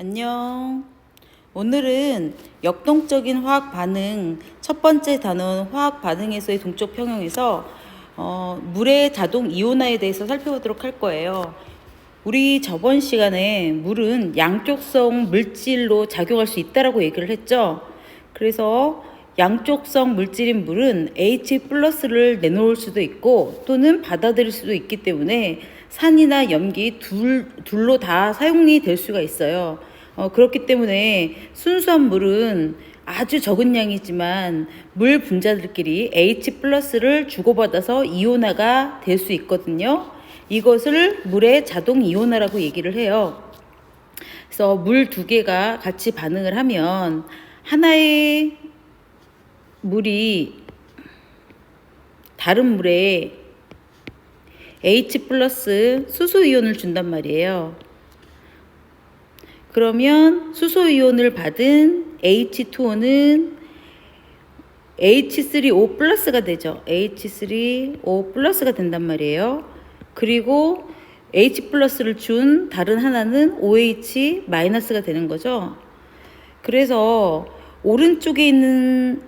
안녕. 오늘은 역동적인 화학 반응 첫 번째 단원 화학 반응에서의 동적 평형에서 물의 자동 이온화에 대해서 살펴보도록 할 거예요. 우리 저번 시간에 물은 양쪽성 물질로 작용할 수 있다라고 얘기를 했죠. 그래서 양쪽성 물질인 물은 H+를 내놓을 수도 있고 또는 받아들일 수도 있기 때문에 산이나 염기 둘로 다 사용이 될 수가 있어요. 그렇기 때문에 순수한 물은 아주 적은 양이지만 물 분자들끼리 H+를 주고받아서 이온화가 될 수 있거든요. 이것을 물의 자동 이온화라고 얘기를 해요. 그래서 물 두 개가 같이 반응을 하면 하나의 물이 다른 물에 H+ 수소이온을 준단 말이에요. 그러면 수소이온을 받은 H2O는 H3O+가 되죠. H3O+가 된단 말이에요. 그리고 H+를 준 다른 하나는 OH- 되는 거죠. 그래서 오른쪽에 있는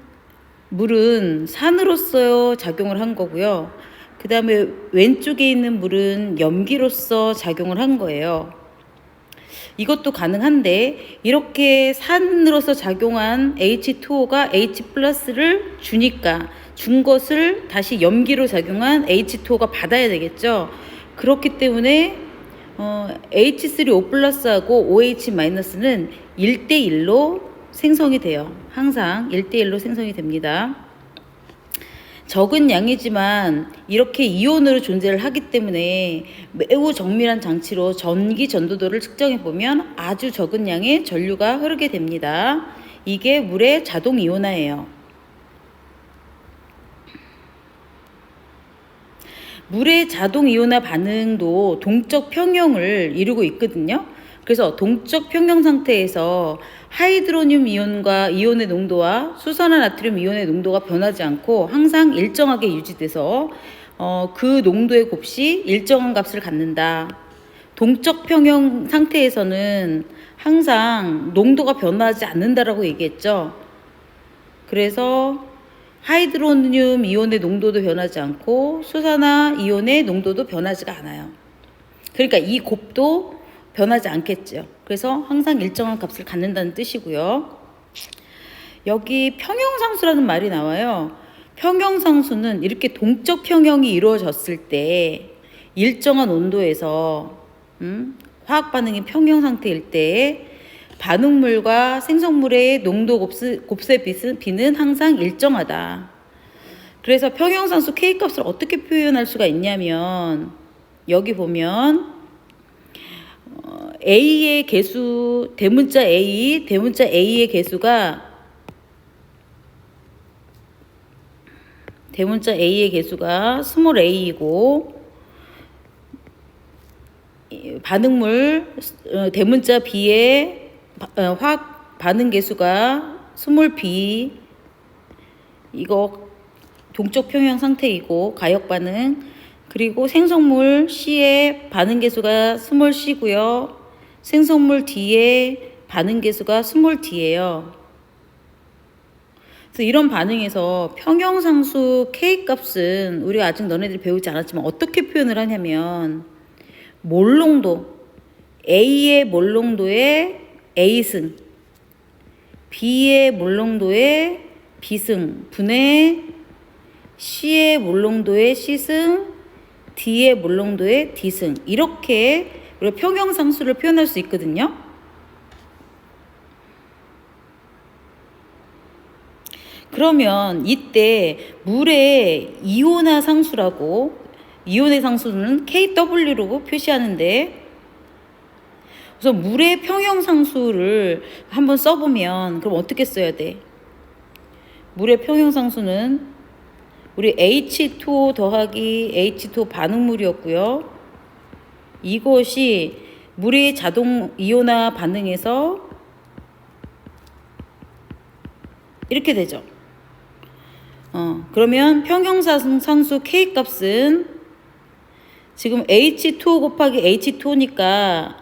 물은 산으로서 작용을 한 거고요. 그 다음에 왼쪽에 있는 물은 염기로서 작용을 한 거예요. 이것도 가능한데 이렇게 산으로서 작용한 H2O가 H+를 주니까 준 것을 다시 염기로 작용한 H2O가 받아야 되겠죠. 그렇기 때문에 H3O+하고 OH-는 1대1로 생성이 돼요. 항상 1대1로 생성이 됩니다. 적은 양이지만 이렇게 이온으로 존재를 하기 때문에 매우 정밀한 장치로 전기 전도도를 측정해 보면 아주 적은 양의 전류가 흐르게 됩니다. 이게 물의 자동 이온화예요. 물의 자동 이온화 반응도 동적 평형을 이루고 있거든요. 그래서 동적 평형 상태에서 하이드로늄 이온과 이온의 농도와 수산화나트륨 이온의 농도가 변하지 않고 항상 일정하게 유지돼서 그 농도의 곱이 일정한 값을 갖는다. 동적 평형 상태에서는 항상 농도가 변하지 않는다라고 얘기했죠. 그래서 하이드로늄 이온의 농도도 변하지 않고 수산화 이온의 농도도 변하지가 않아요. 그러니까 이 곱도 변하지 않겠죠. 그래서 항상 일정한 값을 갖는다는 뜻이고요. 여기 평형상수라는 말이 나와요. 평형상수는 이렇게 동적 평형이 이루어졌을 때 일정한 온도에서 화학 반응이 평형 상태일 때 반응물과 생성물의 농도 곱셈 비는 항상 일정하다. 그래서 평형상수 K값을 어떻게 표현할 수가 있냐면 여기 보면 A의 개수, 대문자 A의 개수가 스몰 a이고 반응물 대문자 B의 화학 반응 개수가 스몰 b, 이거 동적 평형 상태이고 가역 반응. 그리고 생성물 C의 반응 개수가 스몰 c고요. 생성물 D의 반응 개수가 스몰 d예요. 그래서 이런 반응에서 평형상수 K 값은 우리가 아직 너네들이 배우지 않았지만 어떻게 표현을 하냐면 몰농도, A의 몰농도의 A승, B의 몰농도의 B승 분의 C의 몰농도의 C승, D의 몰농도의 D승, 이렇게 우리가 평형상수를 표현할 수 있거든요. 그러면 이때 물의 이온화 상수라고, 이온의 상수는 KW로 표시하는데, 우선 물의 평형상수를 한번 써보면 그럼 어떻게 써야 돼? 물의 평형상수는 우리 H2O 더하기 H2O 반응물이었고요. 이것이 물의 자동 이온화 반응에서 이렇게 되죠. 그러면 평형상수 K 값은 지금 H2O 곱하기 H2O니까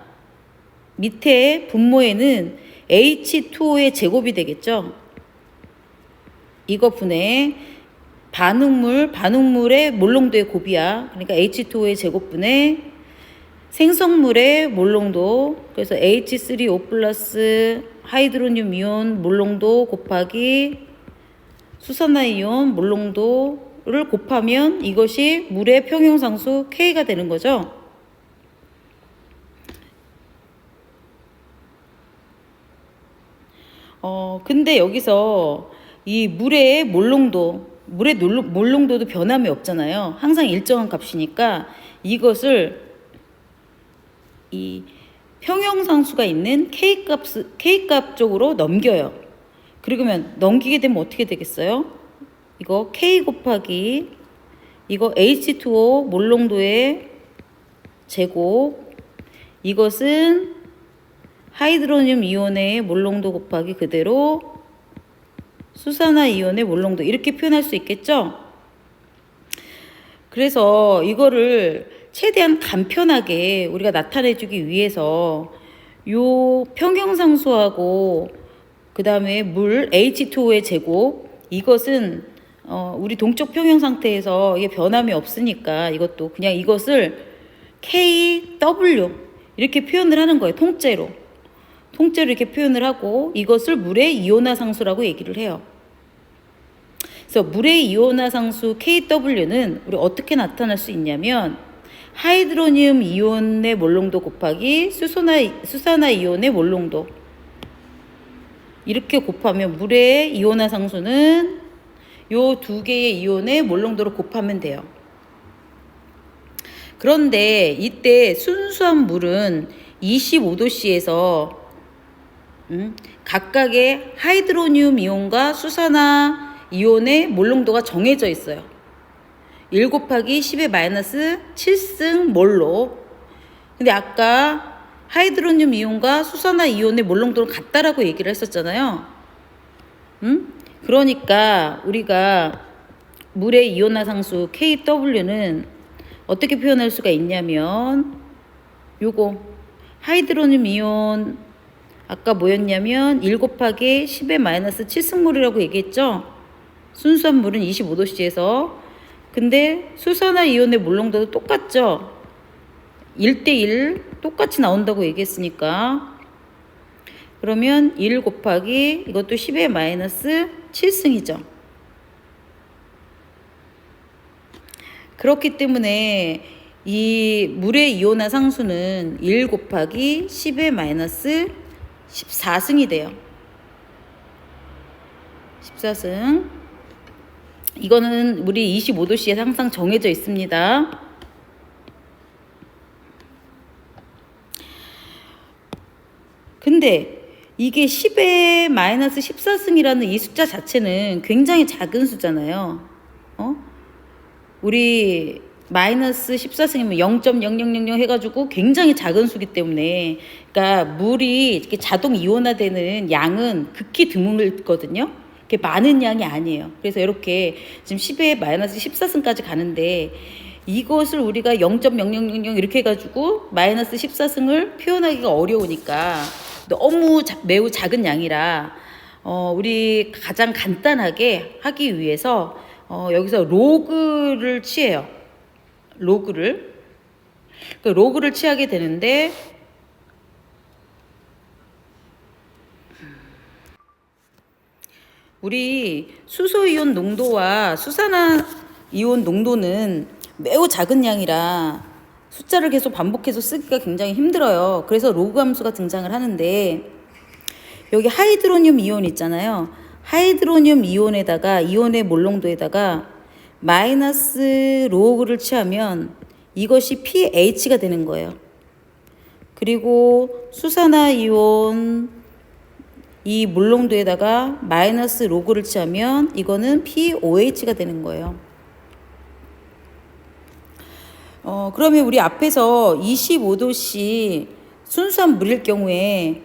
밑에 분모에는 H2O의 제곱이 되겠죠. 이거 분해 반응물의 몰농도의 곱이야. 그러니까 H2O의 제곱분의 생성물의 몰농도, 그래서 H3O 플러스 하이드로늄 이온 몰농도 곱하기 수산화이온 몰농도를 곱하면 이것이 물의 평형상수 K가 되는 거죠. 근데 여기서 이 물의 몰농도도 변함이 없잖아요. 항상 일정한 값이니까 이것을 이 평형상수가 있는 K값 쪽으로 넘겨요. 그러면 넘기게 되면 어떻게 되겠어요? 이거 K 곱하기 이거 H2O 몰농도의 제곱, 이것은 하이드로늄 이온의 몰농도 곱하기 그대로 수산화 이온의 몰농도, 이렇게 표현할 수 있겠죠? 그래서 이거를 최대한 간편하게 우리가 나타내주기 위해서 요 평형상수하고 그 다음에 물 H2O의 제곱, 이것은 우리 동쪽 평형 상태에서 이게 변함이 없으니까 이것도 그냥 이것을 KW 이렇게 표현을 하는 거예요. 통째로 이렇게 표현을 하고 이것을 물의 이온화 상수라고 얘기를 해요. 그래서 물의 이온화 상수 KW는 우리 어떻게 나타날 수 있냐면 하이드로늄 이온의 몰농도 곱하기 수산화 이온의 몰농도, 이렇게 곱하면 물의 이온화 상수는 요 두 개의 이온의 몰농도를 곱하면 돼요. 그런데 이때 순수한 물은 25도씨에서 각각의 하이드로늄 이온과 수산화 이온의 몰농도가 정해져 있어요. 1 곱하기 10의 마이너스 7승 몰로. 근데 아까 하이드로늄 이온과 수산화 이온의 몰농도는 같다라고 얘기를 했었잖아요. 그러니까 우리가 물의 이온화 상수 KW는 어떻게 표현할 수가 있냐면 요거 하이드로늄 이온 아까 뭐였냐면 1 곱하기 10의 마이너스 7승몰이라고 얘기했죠. 순수한 물은 25도씨에서. 근데 수산화 이온의 몰농도도 똑같죠. 1대1 똑같이 나온다고 얘기했으니까 그러면 1 곱하기 이것도 10의 마이너스 7승이죠. 그렇기 때문에 이 물의 이온화 상수는 1 곱하기 10의 마이너스 14승이 돼요. 14승. 이거는 우리 25도씨에 항상 정해져 있습니다. 근데 이게 10의 마이너스 14승이라는 이 숫자 자체는 굉장히 작은 숫자잖아요. 우리 마이너스 14승이면 0.0000 해가지고 굉장히 작은 수기 때문에, 그러니까 물이 이렇게 자동 이온화되는 양은 극히 드물거든요. 이렇게 많은 양이 아니에요. 그래서 이렇게 지금 10의 마이너스 14승까지 가는데 이것을 우리가 0.0000 이렇게 해가지고 마이너스 14승을 표현하기가 어려우니까 너무 매우 작은 양이라 우리 가장 간단하게 하기 위해서 여기서 로그를 취해요. 로그를 취하게 되는데 우리 수소이온 농도와 수산화이온 농도는 매우 작은 양이라 숫자를 계속 반복해서 쓰기가 굉장히 힘들어요. 그래서 로그 함수가 등장을 하는데 여기 하이드로늄 이온 있잖아요. 하이드로늄 이온에다가 이온의 몰농도에다가 마이너스 로그를 취하면 이것이 pH가 되는 거예요. 그리고 수산화이온 이 몰농도에다가 마이너스 로그를 취하면 이거는 POH가 되는 거예요. 그러면 우리 앞에서 25도씨 순수한 물일 경우에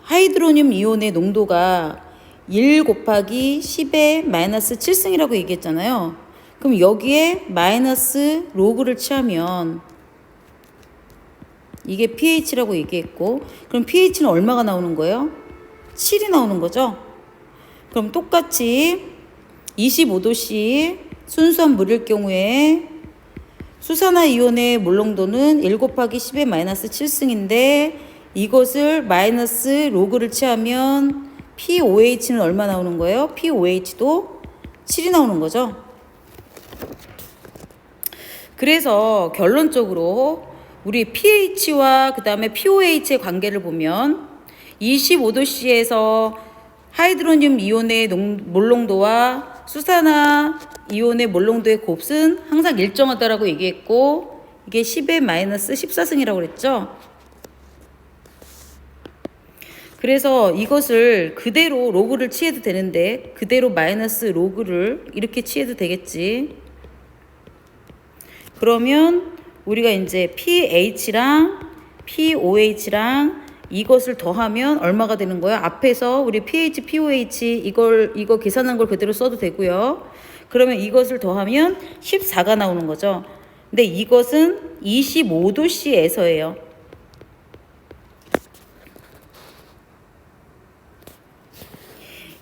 하이드로늄 이온의 농도가 1 곱하기 10의 마이너스 7승이라고 얘기했잖아요. 그럼 여기에 마이너스 로그를 취하면 이게 pH라고 얘기했고, 그럼 pH는 얼마가 나오는 거예요? 7이 나오는 거죠. 그럼 똑같이 25도씨 순수한 물일 경우에 수산화이온의 몰롱도는 1 곱하기 10의 마이너스 7승인데 이것을 마이너스 로그를 취하면 POH는 얼마 나오는 거예요? POH도 7이 나오는 거죠. 그래서 결론적으로 우리 pH와 그 다음에 POH의 관계를 보면 25도씨에서 하이드로늄 이온의 몰롱도와 수산화 이온의 몰롱도의 곱은 항상 일정하다라고 얘기했고, 이게 10의 마이너스 14승이라고 그랬죠. 그래서 이것을 그대로 로그를 취해도 되는데 그대로 마이너스 로그를 이렇게 취해도 되겠지. 그러면 우리가 이제 pH랑 POH랑 이것을 더하면 얼마가 되는 거야? 앞에서 우리 pH, POH 이거 계산한 걸 그대로 써도 되고요. 그러면 이것을 더하면 14가 나오는 거죠. 근데 이것은 25도씨에서예요.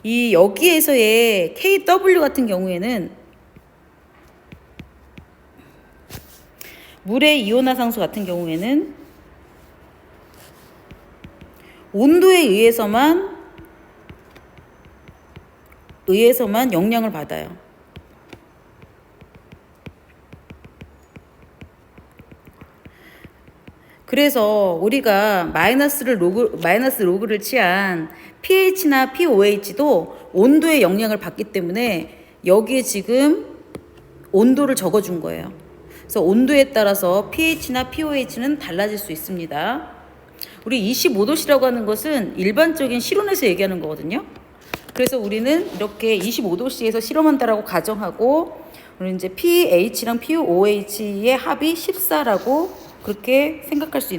이 여기에서의 KW 같은 경우에는 물의 이온화 상수 같은 경우에는 온도에 의해서만 영향을 받아요. 그래서 우리가 마이너스 로그를 취한 pH나 POH도 온도에 영향을 받기 때문에 여기에 지금 온도를 적어준 거예요. 그래서 온도에 따라서 pH나 POH는 달라질 수 있습니다. 우리 25도씨라고 하는 것은 일반적인 실온에서 얘기하는 거거든요. 그래서 우리는 이렇게 25도씨에서 실험한다라고 가정하고, 우리 이제 pH랑 POH의 합이 14라고 그렇게 생각할 수 있는